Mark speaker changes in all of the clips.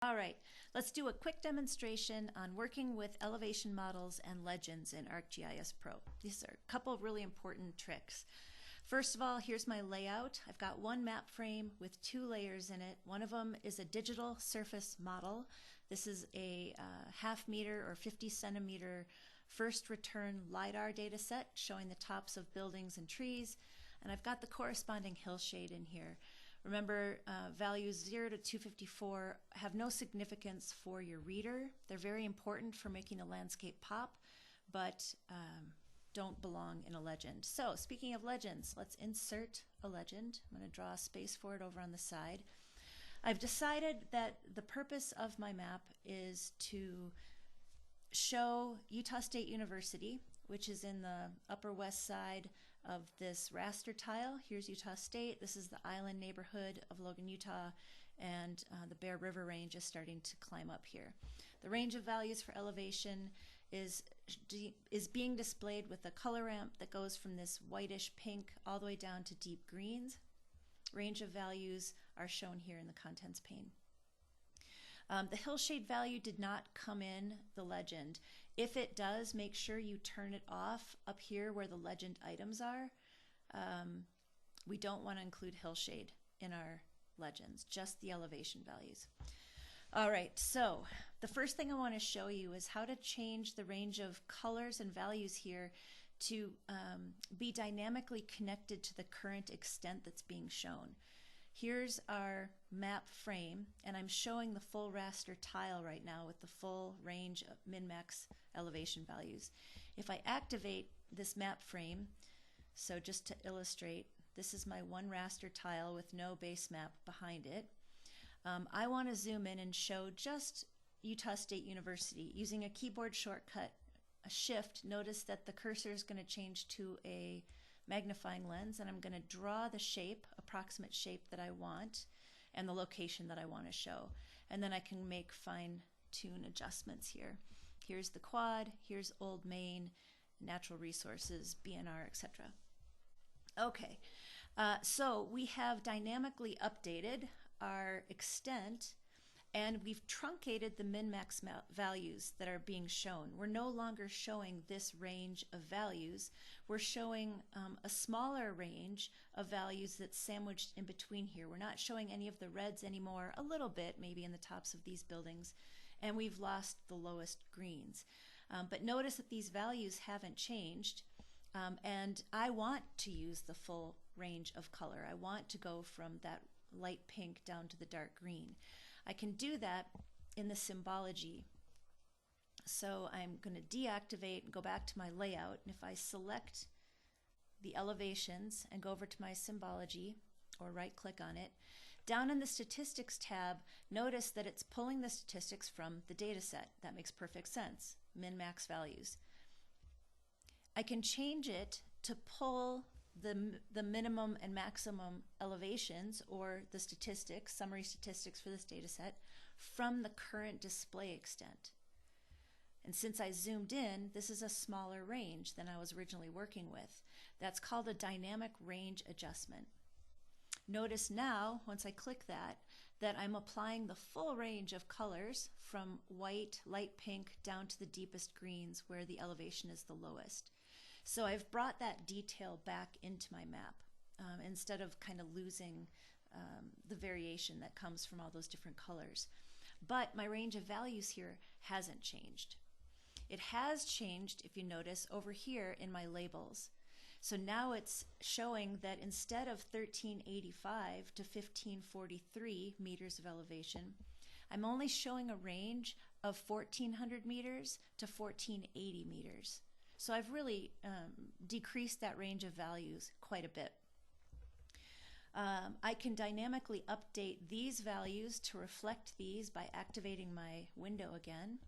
Speaker 1: All right, let's do a quick demonstration on working with elevation models and legends in ArcGIS Pro. These are a couple of really important tricks. First of all, here's my layout. I've got one map frame with two layers in it. One of them is a digital surface model. This is a half meter or 50 centimeter first return LiDAR data set showing the tops of buildings and trees. And I've got the corresponding hillshade in here. Remember, values 0 to 254 have no significance for your reader. They're very important for making a landscape pop, but don't belong in a legend. So speaking of legends, let's insert a legend. I'm going to draw a space for it over on the side. I've decided that the purpose of my map is to show Utah State University, which is in the upper west side of this raster tile. Here's Utah State. This is the island neighborhood of Logan, Utah, and the Bear River Range is starting to climb up here. The range of values for elevation is being displayed with a color ramp that goes from this whitish pink all the way down to deep greens. Range of values are shown here in the contents pane. The hillshade value did not come in the legend. If it does, make sure you turn it off up here where the legend items are. We don't want to include hillshade in our legends, just the elevation values. All right, so the first thing I want to show you is how to change the range of colors and values here to be dynamically connected to the current extent that's being shown. Here's our map frame, and I'm showing the full raster tile right now with the full range of min-max elevation values. If I activate this map frame, so just to illustrate, this is my one raster tile with no base map behind it. I want to zoom in and show just Utah State University. Using a keyboard shortcut, a shift, notice that the cursor is going to change to a magnifying lens, and I'm going to draw the shape, approximate shape that I want, and the location that I want to show. And then I can make fine-tune adjustments here. Here's the quad, here's Old Main, natural resources, BNR, etc. Okay, so we have dynamically updated our extent, and we've truncated the min-max values that are being shown. We're no longer showing this range of values. We're showing a smaller range of values that's sandwiched in between here. We're not showing any of the reds anymore, a little bit maybe in the tops of these buildings, and we've lost the lowest greens. But notice that these values haven't changed, and I want to use the full range of color. I want to go from that light pink down to the dark green. I can do that in the symbology. So I'm going to deactivate and go back to my layout. And if I select the elevations and go over to my symbology or right click on it, down in the statistics tab, notice that it's pulling the statistics from the data set. That makes perfect sense. Min-max values. I can change it to pull the minimum and maximum elevations, or the statistics, summary statistics for this data set, from the current display extent. And since I zoomed in, this is a smaller range than I was originally working with. That's called a dynamic range adjustment. Notice now, once I click that, that I'm applying the full range of colors from white, light pink, down to the deepest greens where the elevation is the lowest. So I've brought that detail back into my map instead of kind of losing the variation that comes from all those different colors. But my range of values here hasn't changed. It has changed, if you notice, over here in my labels. So now it's showing that instead of 1385 to 1543 meters of elevation, I'm only showing a range of 1400 meters to 1480 meters. So I've really decreased that range of values quite a bit. I can dynamically update these values to reflect these by activating my window again.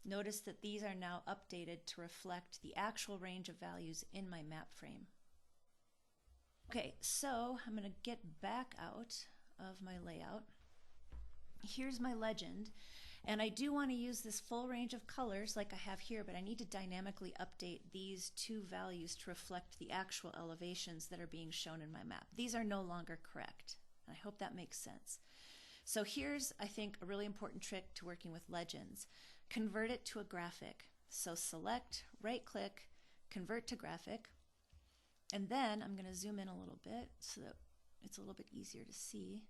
Speaker 1: Notice that these are now updated to reflect the actual range of values in my map frame. Okay, so I'm going to get back out of my layout. Here's my legend. And I do want to use this full range of colors like I have here, but I need to dynamically update these two values to reflect the actual elevations that are being shown in my map. These are no longer correct. I hope that makes sense. So here's, I think, a really important trick to working with legends. Convert it to a graphic. So select, right-click, convert to graphic, and then I'm going to zoom in a little bit so that it's a little bit easier to see.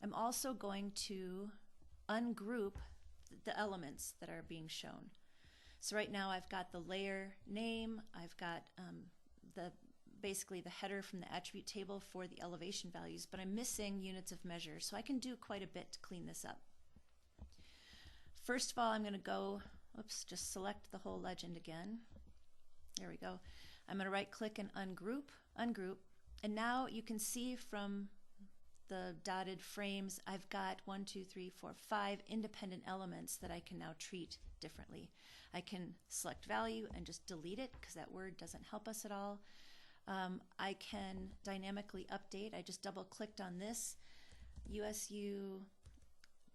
Speaker 1: I'm also going to ungroup the elements that are being shown. So right now I've got the layer name, I've got basically the header from the attribute table for the elevation values, but I'm missing units of measure, so I can do quite a bit to clean this up. First of all, I'm going to go, just select the whole legend again. There we go. I'm going to right click and ungroup, and now you can see from the dotted frames, I've got 5 independent elements that I can now treat differently. I can select value and just delete it because that word doesn't help us at all. I can dynamically update. I just double clicked on this. USU,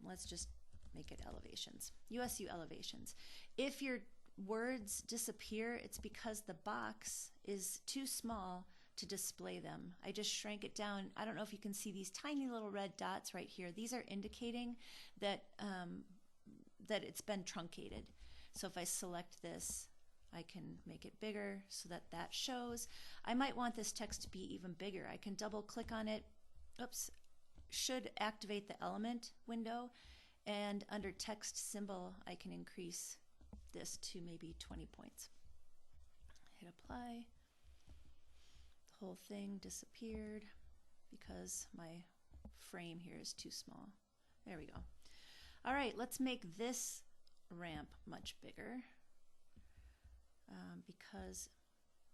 Speaker 1: let's just make it elevations. USU elevations. If your words disappear, it's because the box is too small to display them. I just shrank it down. I don't know if you can see these tiny little red dots right here. These are indicating that, that it's been truncated. So if I select this, I can make it bigger so that that shows. I might want this text to be even bigger. I can double click on it. Should activate the element window, and under text symbol I can increase this to maybe 20 points. Hit apply. The whole thing disappeared because my frame here is too small. There we go. All right, let's make this ramp much bigger. Because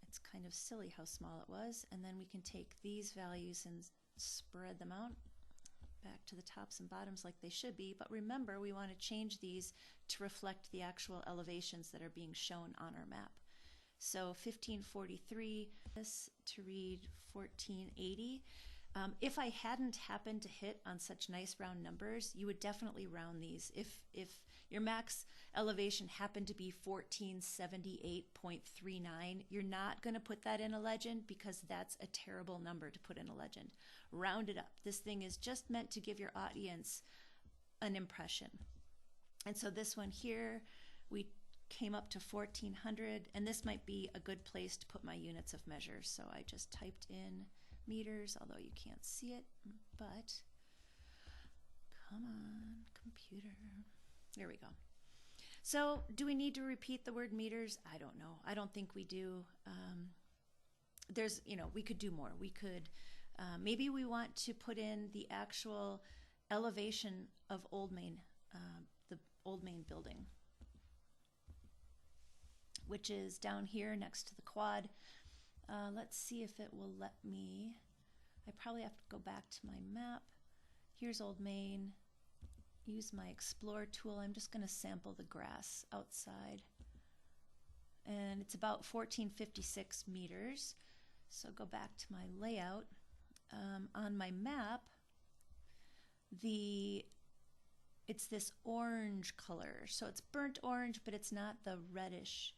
Speaker 1: it's kind of silly how small it was, and then we can take these values and spread them out back to the tops and bottoms like they should be, but remember we want to change these to reflect the actual elevations that are being shown on our map. So 1543, this to read 1480. If I hadn't happened to hit on such nice round numbers, you would definitely round these. If your max elevation happened to be 1478.39, you're not going to put that in a legend because that's a terrible number to put in a legend. Round it up. This thing is just meant to give your audience an impression. And so this one here, we came up to 1400, and this might be a good place to put my units of measure. So I just typed in meters, although you can't see it, but come on, computer. There we go. So do we need to repeat the word meters? I don't know. I don't think we do. We could do more. We could, maybe we want to put in the actual elevation of Old Main, the Old Main building, which is down here next to the quad. Let's see if it will let me. I probably have to go back to my map. Here's Old Main. Use my Explore tool. I'm just going to sample the grass outside. And it's about 1456 meters. So go back to my layout. On my map, it's this orange color. So it's burnt orange, but it's not the reddish.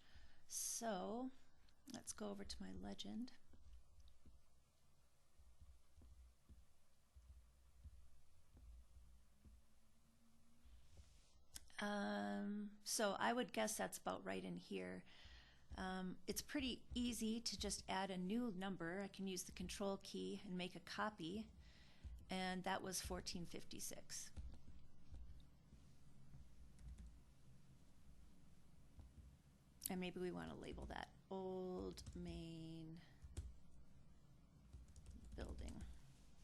Speaker 1: So let's go over to my legend. So I would guess that's about right in here. It's pretty easy to just add a new number. I can use the control key and make a copy, and that was 1456. And maybe we want to label that Old Main building.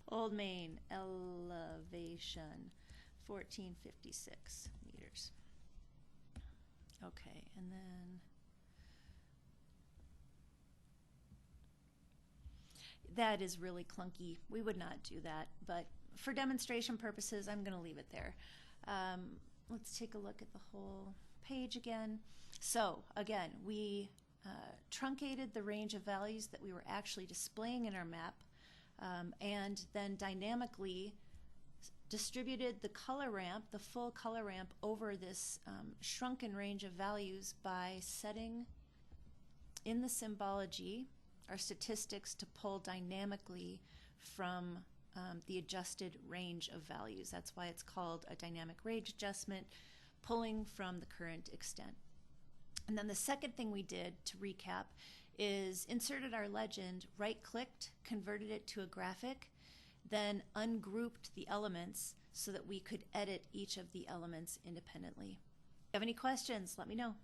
Speaker 1: Old Main elevation, 1456 meters. Okay, and then that is really clunky. We would not do that, but for demonstration purposes, I'm going to leave it there. Let's take a look at the whole page again. So again, we truncated the range of values that we were actually displaying in our map, and then dynamically distributed the color ramp, the full color ramp, over this shrunken range of values by setting in the symbology our statistics to pull dynamically from the adjusted range of values. That's why it's called a dynamic range adjustment, pulling from the current extent. And then the second thing we did, to recap, is inserted our legend, right-clicked, converted it to a graphic, then ungrouped the elements so that we could edit each of the elements independently. If you have any questions, let me know.